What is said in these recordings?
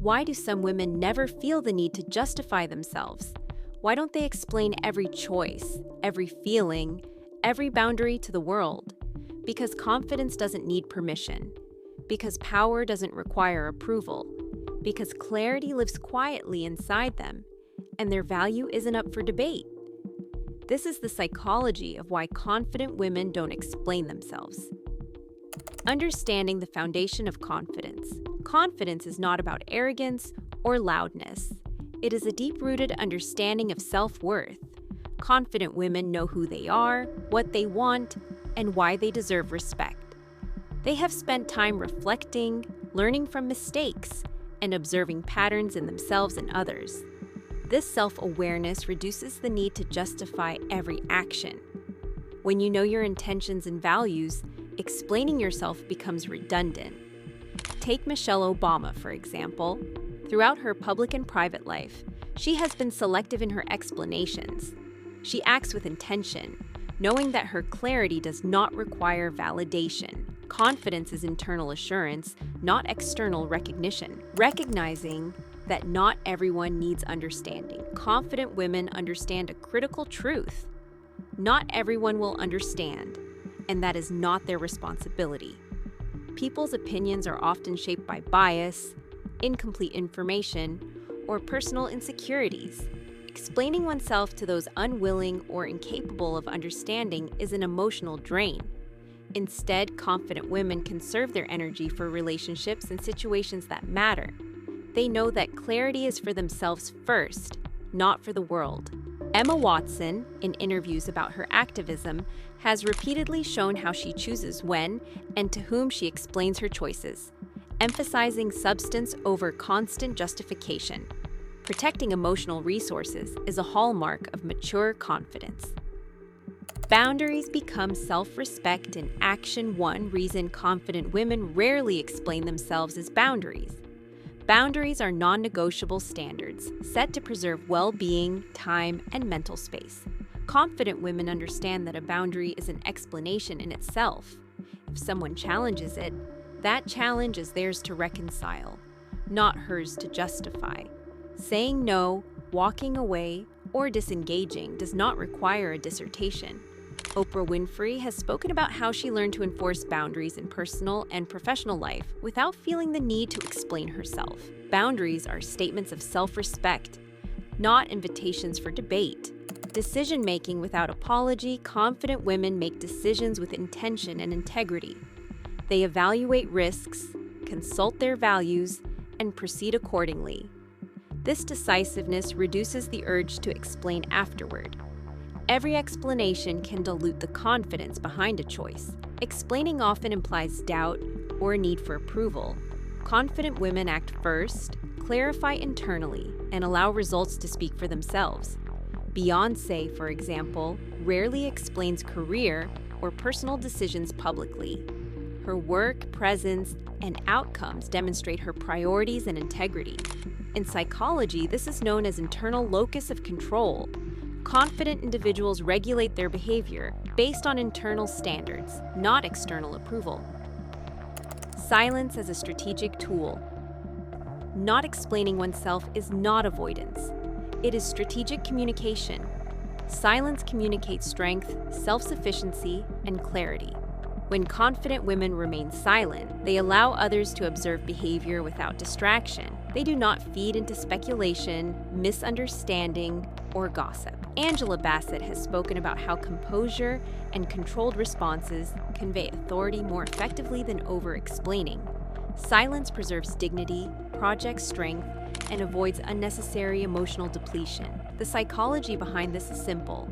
Why do some women never feel the need to justify themselves? Why don't they explain every choice, every feeling, every boundary to the world? Because confidence doesn't need permission. Because power doesn't require approval. Because clarity lives quietly inside them, and their value isn't up for debate. This is the psychology of why confident women don't explain themselves. Understanding the foundation of confidence. Confidence is not about arrogance or loudness. It is a deep-rooted understanding of self-worth. Confident women know who they are, what they want, and why they deserve respect. They have spent time reflecting, learning from mistakes, and observing patterns in themselves and others. This self-awareness reduces the need to justify every action. When you know your intentions and values, explaining yourself becomes redundant. Take Michelle Obama, for example. Throughout her public and private life, she has been selective in her explanations. She acts with intention, knowing that her clarity does not require validation. Confidence is internal assurance, not external recognition. Recognizing that not everyone needs understanding. Confident women understand a critical truth. Not everyone will understand, and that is not their responsibility. People's opinions are often shaped by bias, incomplete information, or personal insecurities. Explaining oneself to those unwilling or incapable of understanding is an emotional drain. Instead, confident women conserve their energy for relationships and situations that matter. They know that clarity is for themselves first, not for the world. Emma Watson, in interviews about her activism, has repeatedly shown how she chooses when and to whom she explains her choices, emphasizing substance over constant justification. Protecting emotional resources is a hallmark of mature confidence. Boundaries become self-respect in action. One reason confident women rarely explain themselves is boundaries. Boundaries are non-negotiable standards set to preserve well-being, time, and mental space. Confident women understand that a boundary is an explanation in itself. If someone challenges it, that challenge is theirs to reconcile, not hers to justify. Saying no, walking away, or disengaging does not require a dissertation. Oprah Winfrey has spoken about how she learned to enforce boundaries in personal and professional life without feeling the need to explain herself. Boundaries are statements of self-respect, not invitations for debate. Decision-making without apology. Confident women make decisions with intention and integrity. They evaluate risks, consult their values, and proceed accordingly. This decisiveness reduces the urge to explain afterward. Every explanation can dilute the confidence behind a choice. Explaining often implies doubt or a need for approval. Confident women act first, clarify internally, and allow results to speak for themselves. Beyoncé, for example, rarely explains career or personal decisions publicly. Her work, presence, and outcomes demonstrate her priorities and integrity. In psychology, this is known as internal locus of control. Confident individuals regulate their behavior based on internal standards, not external approval. Silence as a strategic tool. Not explaining oneself is not avoidance. It is strategic communication. Silence communicates strength, self-sufficiency, and clarity. When confident women remain silent, they allow others to observe behavior without distraction. They do not feed into speculation, misunderstanding, or gossip. Angela Bassett has spoken about how composure and controlled responses convey authority more effectively than over-explaining. Silence preserves dignity, projects strength, and avoids unnecessary emotional depletion. The psychology behind this is simple.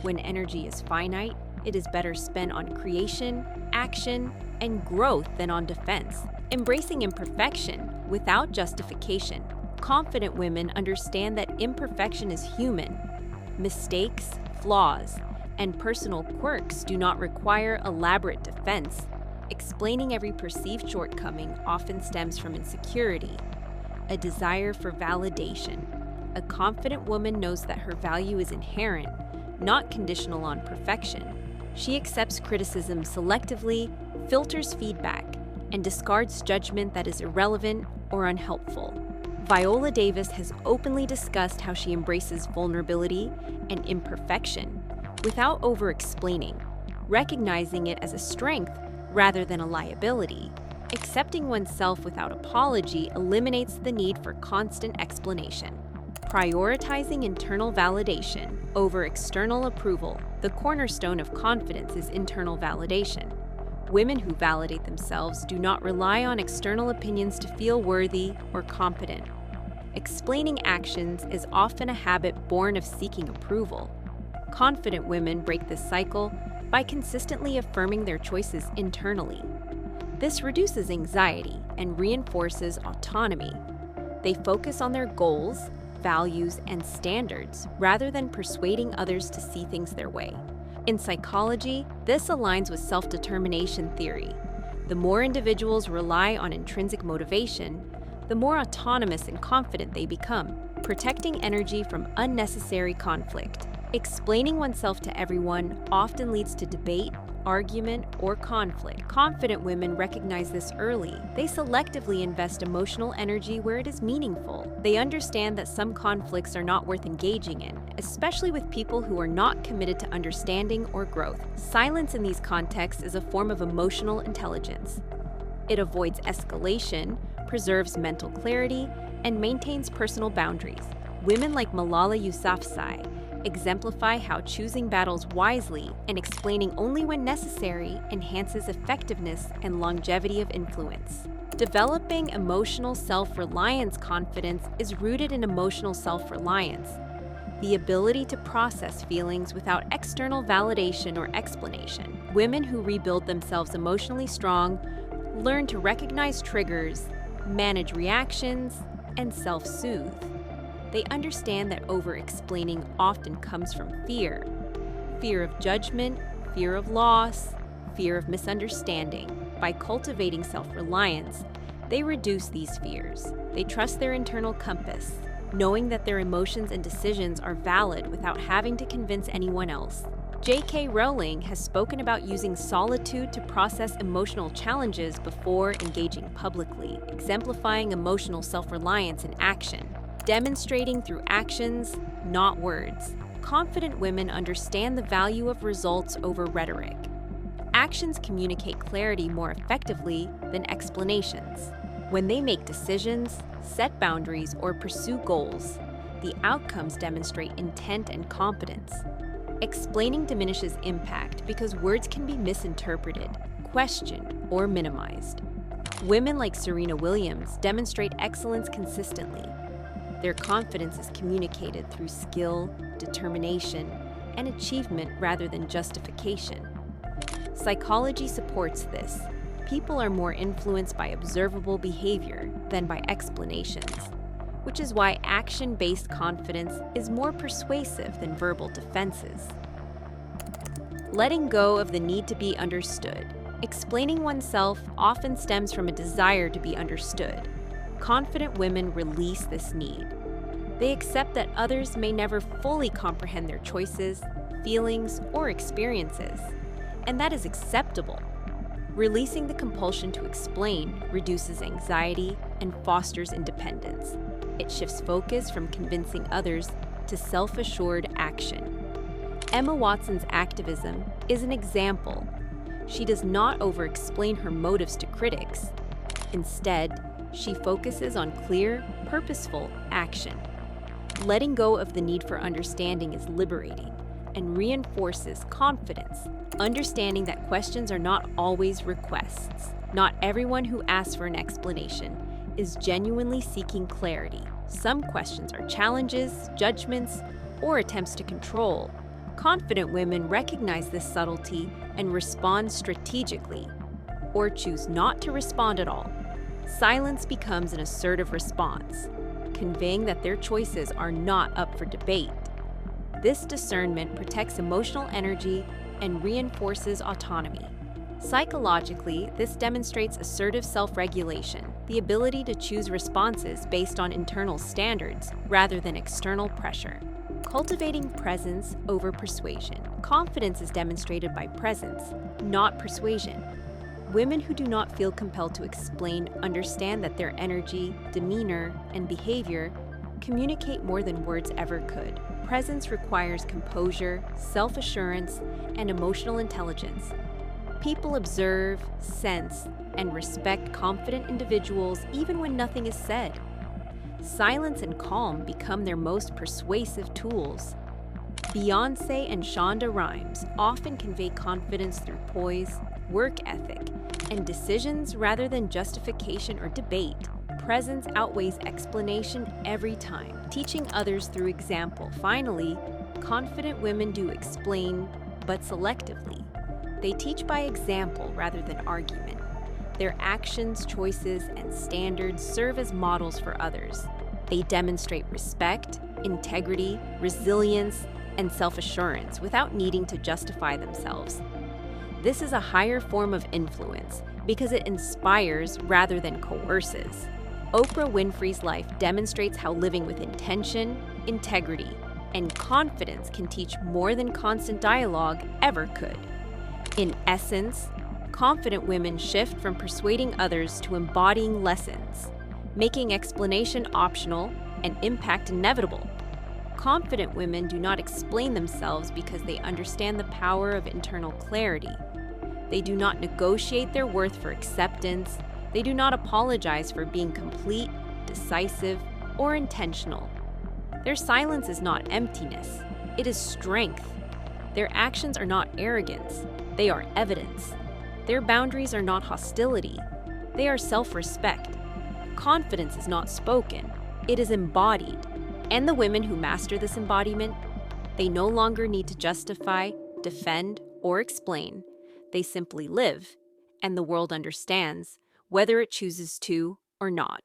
When energy is finite, it is better spent on creation, action, and growth than on defense. Embracing imperfection without justification. Confident women understand that imperfection is human. Mistakes, flaws, and personal quirks do not require elaborate defense. Explaining every perceived shortcoming often stems from insecurity, a desire for validation. A confident woman knows that her value is inherent, not conditional on perfection. She accepts criticism selectively, filters feedback, and discards judgment that is irrelevant or unhelpful. Viola Davis has openly discussed how she embraces vulnerability and imperfection without over-explaining, recognizing it as a strength rather than a liability. Accepting oneself without apology eliminates the need for constant explanation. Prioritizing internal validation over external approval. The cornerstone of confidence is internal validation. Women who validate themselves do not rely on external opinions to feel worthy or competent. Explaining actions is often a habit born of seeking approval. Confident women break this cycle by consistently affirming their choices internally. This reduces anxiety and reinforces autonomy. They focus on their goals, values, and standards rather than persuading others to see things their way. In psychology, this aligns with self-determination theory. The more individuals rely on intrinsic motivation, the more autonomous and confident they become, protecting energy from unnecessary conflict. Explaining oneself to everyone often leads to debate, argument, or conflict. Confident women recognize this early. They selectively invest emotional energy where it is meaningful. They understand that some conflicts are not worth engaging in, especially with people who are not committed to understanding or growth. Silence in these contexts is a form of emotional intelligence. It avoids escalation, preserves mental clarity, and maintains personal boundaries. Women like Malala Yousafzai exemplify how choosing battles wisely and explaining only when necessary enhances effectiveness and longevity of influence. Developing emotional self-reliance. Confidence is rooted in emotional self-reliance, the ability to process feelings without external validation or explanation. Women who rebuild themselves emotionally strong learn to recognize triggers, manage reactions, and self-soothe. They understand that over-explaining often comes from fear of judgment, fear of loss, fear of misunderstanding. By cultivating self-reliance, they reduce these fears. They trust their internal compass, knowing that their emotions and decisions are valid without having to convince anyone else. J.K. Rowling has spoken about using solitude to process emotional challenges before engaging publicly, exemplifying emotional self-reliance in action. Demonstrating through actions, not words. Confident women understand the value of results over rhetoric. Actions communicate clarity more effectively than explanations. When they make decisions, set boundaries, or pursue goals, the outcomes demonstrate intent and competence. Explaining diminishes impact because words can be misinterpreted, questioned, or minimized. Women like Serena Williams demonstrate excellence consistently. Their confidence is communicated through skill, determination, and achievement rather than justification. Psychology supports this. People are more influenced by observable behavior than by explanations, which is why action-based confidence is more persuasive than verbal defenses. Letting go of the need to be understood. Explaining oneself often stems from a desire to be understood. Confident women release this need. They accept that others may never fully comprehend their choices, feelings, or experiences, and that is acceptable. Releasing the compulsion to explain reduces anxiety and fosters independence. It shifts focus from convincing others to self-assured action. Emma Watson's activism is an example. She does not over-explain her motives to critics. Instead, she focuses on clear, purposeful action. Letting go of the need for understanding is liberating and reinforces confidence, understanding that questions are not always requests. Not everyone who asks for an explanation is genuinely seeking clarity. Some questions are challenges, judgments, or attempts to control. Confident women recognize this subtlety and respond strategically, or choose not to respond at all. Silence becomes an assertive response, conveying that their choices are not up for debate. This discernment protects emotional energy and reinforces autonomy. Psychologically, this demonstrates assertive self-regulation, the ability to choose responses based on internal standards rather than external pressure. Cultivating presence over persuasion. Confidence is demonstrated by presence, not persuasion. Women who do not feel compelled to explain understand that their energy, demeanor, and behavior communicate more than words ever could. Presence requires composure, self-assurance, and emotional intelligence. People observe, sense, and respect confident individuals even when nothing is said. Silence and calm become their most persuasive tools. Beyoncé and Shonda Rhimes often convey confidence through poise, work ethic, and decisions rather than justification or debate. Presence outweighs explanation every time, teaching others through example. Finally, confident women do explain, but selectively. They teach by example rather than argument. Their actions, choices, and standards serve as models for others. They demonstrate respect, integrity, resilience, and self-assurance without needing to justify themselves. This is a higher form of influence because it inspires rather than coerces. Oprah Winfrey's life demonstrates how living with intention, integrity, and confidence can teach more than constant dialogue ever could. In essence, confident women shift from persuading others to embodying lessons, making explanation optional and impact inevitable. Confident women do not explain themselves because they understand the power of internal clarity. They do not negotiate their worth for acceptance. They do not apologize for being complete, decisive, or intentional. Their silence is not emptiness, it is strength. Their actions are not arrogance, they are evidence. Their boundaries are not hostility, they are self-respect. Confidence is not spoken, it is embodied. And the women who master this embodiment, they no longer need to justify, defend, or explain. They simply live, and the world understands, whether it chooses to or not.